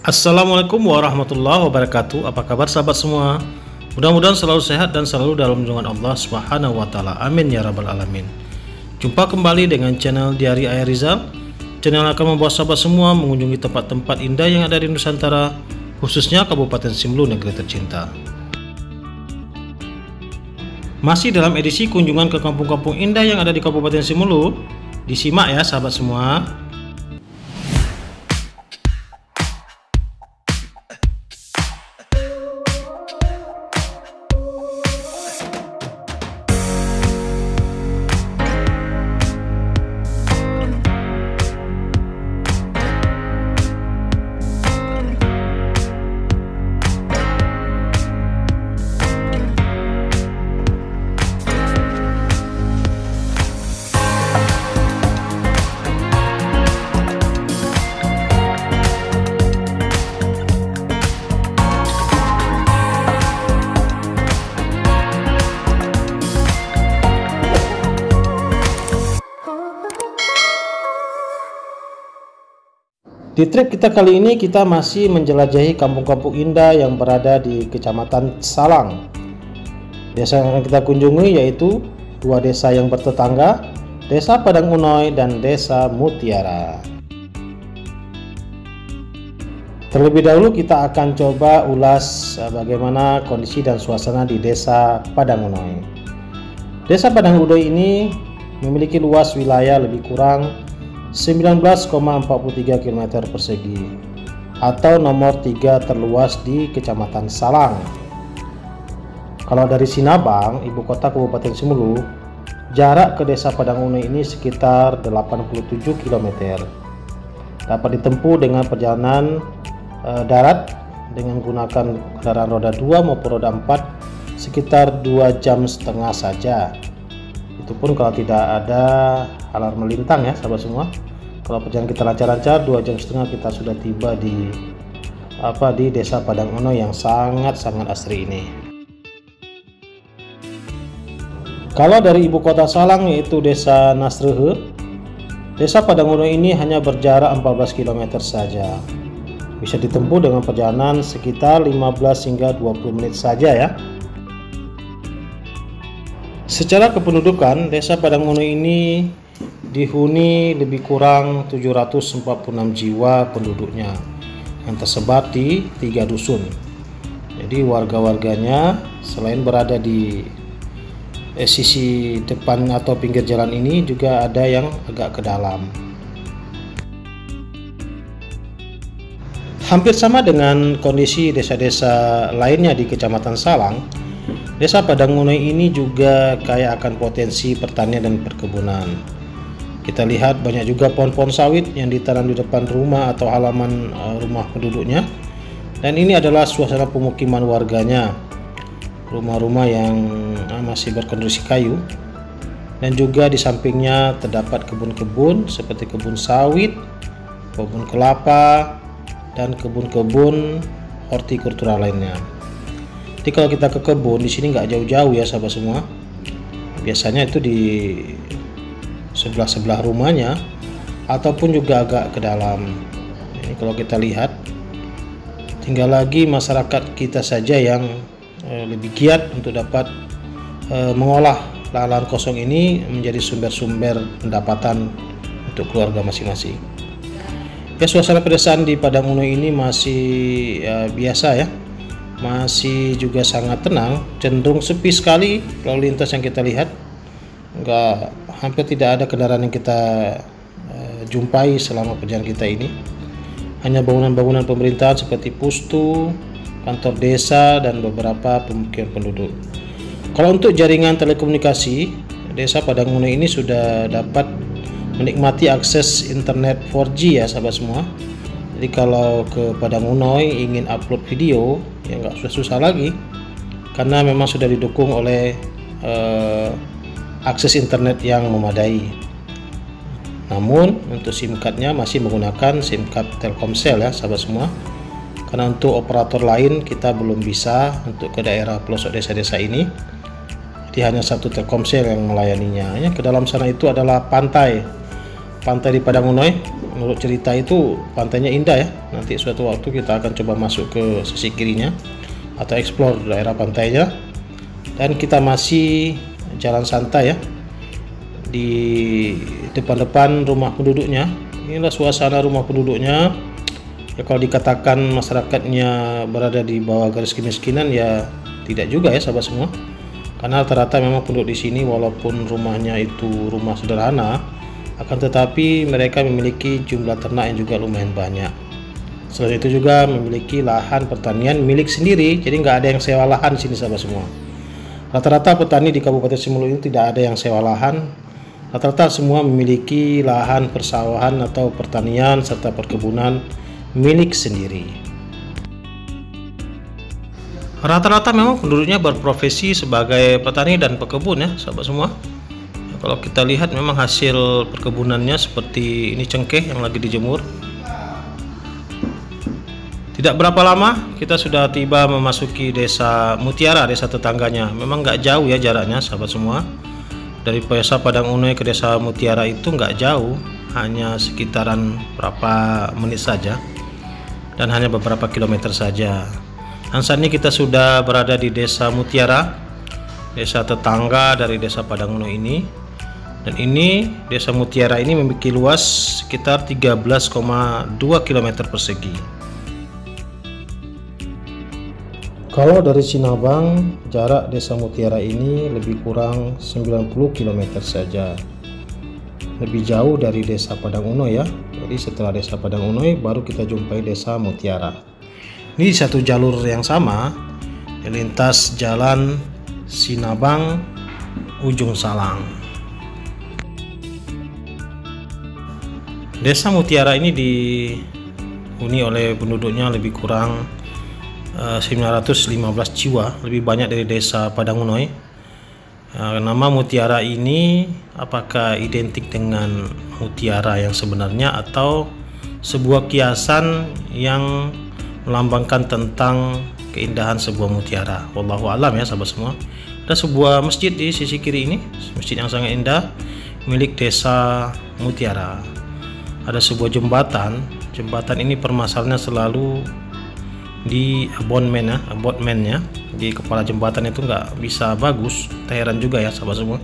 Assalamualaikum warahmatullahi wabarakatuh. Apa kabar sahabat semua? Mudah-mudahan selalu sehat dan selalu dalam lindungan Allah Subhanahu wa taala. Amin ya rabbal alamin. Jumpa kembali dengan channel Diari Ayah Rizal. Channel akan membawa sahabat semua mengunjungi tempat-tempat indah yang ada di Nusantara, khususnya Kabupaten Simelu, negeri tercinta. Masih dalam edisi kunjungan ke kampung-kampung indah yang ada di Kabupaten Simelu. Disimak ya sahabat semua. Di trip kita kali ini kita masih menjelajahi kampung-kampung indah yang berada di Kecamatan Salang. Desa yang akan kita kunjungi yaitu dua desa yang bertetangga, Desa Padang Unoy dan Desa Mutiara. Terlebih dahulu kita akan coba ulas bagaimana kondisi dan suasana di Desa Padang Unoy. Desa Padang Unoy ini memiliki luas wilayah lebih kurang 19,43 km persegi atau nomor 3 terluas di Kecamatan Salang. Kalau dari Sinabang, ibu kota Kabupaten Simelu, jarak ke Desa Padang Unoy ini sekitar 87 km. Dapat ditempuh dengan perjalanan darat dengan menggunakan kendaraan roda 2 maupun roda 4 sekitar 2,5 jam saja. Itu pun kalau tidak ada alarm melintang ya sahabat semua. Kalau perjalanan kita lancar-lancar 2,5 jam kita sudah tiba di Desa Padang Unoy yang sangat-sangat asri ini. Kalau dari ibu kota Salang yaitu Desa Nasrehe, Desa Padang Unoy ini hanya berjarak 14 km saja. Bisa ditempuh dengan perjalanan sekitar 15 hingga 20 menit saja ya. Secara kependudukan, Desa Padang Unoy ini dihuni lebih kurang 746 jiwa penduduknya yang tersebar di 3 dusun. Jadi warga-warganya selain berada di sisi depan atau pinggir jalan ini juga ada yang agak ke dalam. Hampir sama dengan kondisi desa-desa lainnya di Kecamatan Salang, Desa Padang Unoy ini juga kaya akan potensi pertanian dan perkebunan. Kita lihat banyak juga pohon-pohon sawit yang ditanam di depan rumah atau halaman rumah penduduknya. Dan ini adalah suasana pemukiman warganya. Rumah-rumah yang masih berkonstruksi kayu. Dan juga di sampingnya terdapat kebun-kebun seperti kebun sawit, kebun kelapa, dan kebun-kebun hortikultura lainnya. Jadi kalau kita ke kebun di sini nggak jauh-jauh ya sahabat semua. Biasanya itu di sebelah-sebelah rumahnya ataupun juga agak ke dalam. Ini kalau kita lihat, tinggal lagi masyarakat kita saja yang lebih giat untuk dapat mengolah lahan-lahan kosong ini menjadi sumber-sumber pendapatan untuk keluarga masing-masing. Ya, suasana pedesaan di Padang Unoy ini masih biasa ya, masih juga sangat tenang, cenderung sepi sekali lalu lintas yang kita lihat. Hampir tidak ada kendaraan yang kita jumpai selama perjalanan kita ini. Hanya bangunan-bangunan pemerintahan seperti pustu, kantor desa, dan beberapa pemukiman penduduk. Kalau untuk jaringan telekomunikasi, Desa Padang Unoy ini sudah dapat menikmati akses internet 4G ya sahabat semua. Jadi kalau ke Padang Unoy ingin upload video ya nggak susah-susah lagi, karena memang sudah didukung oleh akses internet yang memadai. Namun untuk SIM cardnya masih menggunakan SIM card Telkomsel ya sahabat semua, karena untuk operator lain kita belum bisa untuk ke daerah pelosok desa-desa ini. Jadi hanya satu Telkomsel yang melayaninya ya. Ke dalam sana itu adalah pantai di Padang Unoy. menurut cerita itu pantainya indah ya. Nanti suatu waktu kita akan coba masuk ke sisi kirinya atau explore daerah pantainya. Dan kita masih jalan santai ya di depan-depan rumah penduduknya. Inilah suasana rumah penduduknya. Ya, kalau dikatakan masyarakatnya berada di bawah garis kemiskinan, ya tidak juga ya sahabat semua. Karena rata-rata memang penduduk di sini walaupun rumahnya itu rumah sederhana, akan tetapi mereka memiliki jumlah ternak yang juga lumayan banyak. Selain itu juga memiliki lahan pertanian milik sendiri, jadi nggak ada yang sewa lahan di sini sahabat semua. Rata-rata petani di Kabupaten Simelu ini tidak ada yang sewa lahan. Rata-rata semua memiliki lahan persawahan atau pertanian serta perkebunan milik sendiri. Rata-rata memang penduduknya berprofesi sebagai petani dan pekebun ya sahabat semua. Ya, kalau kita lihat memang hasil perkebunannya seperti ini cengkeh yang lagi dijemur. Tidak berapa lama kita sudah tiba memasuki desa Mutiara, desa tetangganya. Memang nggak jauh ya jaraknya sahabat semua. Dari desa Padang Unoy ke desa Mutiara itu nggak jauh, hanya sekitaran berapa menit saja. Dan hanya beberapa kilometer saja. Dan saat ini kita sudah berada di desa Mutiara, desa tetangga dari desa Padang Unoy ini. Dan ini desa Mutiara ini memiliki luas sekitar 13,2 km persegi. Kalau dari Sinabang, jarak desa Mutiara ini lebih kurang 90 km saja. Lebih jauh dari desa Padang Unoy ya. Jadi setelah desa Padang Unoy baru kita jumpai desa Mutiara. Ini satu jalur yang sama, lintas jalan Sinabang Ujung Salang. Desa Mutiara ini dihuni oleh penduduknya lebih kurang 915 jiwa, lebih banyak dari desa Padang Unoy. Nama Mutiara ini apakah identik dengan mutiara yang sebenarnya atau sebuah kiasan yang melambangkan tentang keindahan sebuah mutiara? Wallahu alam ya sahabat semua. Ada sebuah masjid di sisi kiri ini, masjid yang sangat indah milik desa Mutiara. Ada sebuah jembatan. Jembatan ini permasalahannya selalu di abonmennya di kepala jembatan itu nggak bisa bagus. Heran juga ya sahabat semua.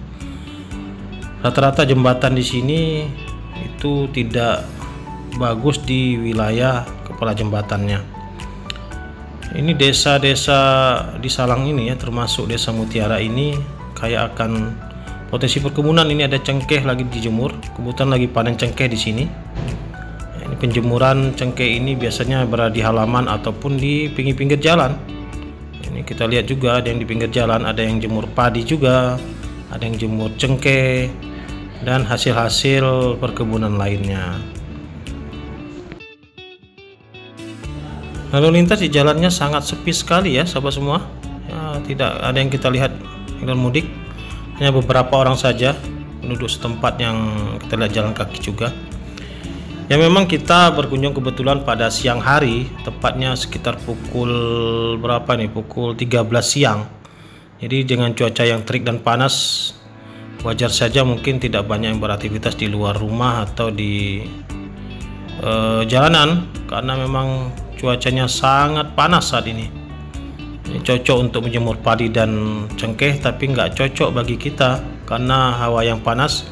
Rata-rata jembatan di sini itu tidak bagus di wilayah kepala jembatannya. Ini desa-desa di Salang ini ya, termasuk desa Mutiara ini kayak akan potensi perkebunan. Ini ada cengkeh lagi dijemur, kebetulan lagi panen cengkeh di sini. Ini penjemuran cengkeh ini biasanya berada di halaman ataupun di pinggir-pinggir jalan. Ini kita lihat juga ada yang di pinggir jalan, ada yang jemur padi juga, ada yang jemur cengkeh dan hasil-hasil perkebunan lainnya. Lalu lintas di jalannya sangat sepi sekali ya sahabat semua. Ya, tidak ada yang kita lihat yang mudik, hanya beberapa orang saja penduduk setempat yang kita lihat jalan kaki juga. Ya memang kita berkunjung kebetulan pada siang hari, tepatnya sekitar pukul berapa nih? Pukul 13 siang. Jadi dengan cuaca yang terik dan panas, wajar saja mungkin tidak banyak yang beraktivitas di luar rumah atau di jalanan, karena memang cuacanya sangat panas saat ini. Ini cocok untuk menjemur padi dan cengkeh, tapi nggak cocok bagi kita karena hawa yang panas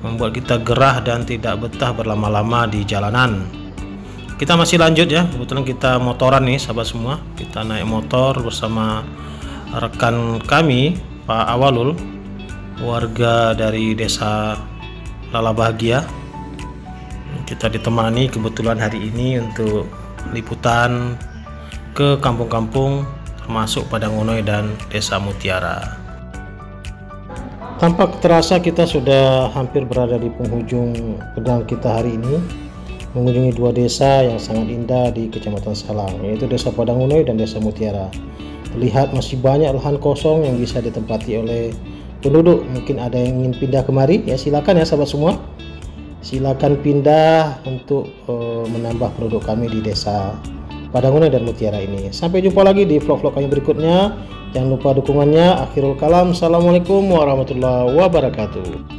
membuat kita gerah dan tidak betah berlama-lama di jalanan. Kita masih lanjut ya, kebetulan kita motoran nih sahabat semua. Kita naik motor bersama rekan kami Pak Awalul, warga dari desa Lala Bahagia. Kita ditemani kebetulan hari ini untuk liputan ke kampung-kampung termasuk Padang Unoy dan desa Mutiara. Tampak terasa kita sudah hampir berada di penghujung pedang kita hari ini, mengunjungi dua desa yang sangat indah di Kecamatan Salang, yaitu desa Padang Unoy dan desa Mutiara. Terlihat masih banyak lahan kosong yang bisa ditempati oleh penduduk. Mungkin ada yang ingin pindah kemari, ya silakan ya sahabat semua. Silakan pindah untuk menambah penduduk kami di desa Padang Unoy dan Mutiara ini. Sampai jumpa lagi di vlog-vlog kami berikutnya. Jangan lupa dukungannya. Akhirul kalam. Assalamualaikum warahmatullahi wabarakatuh.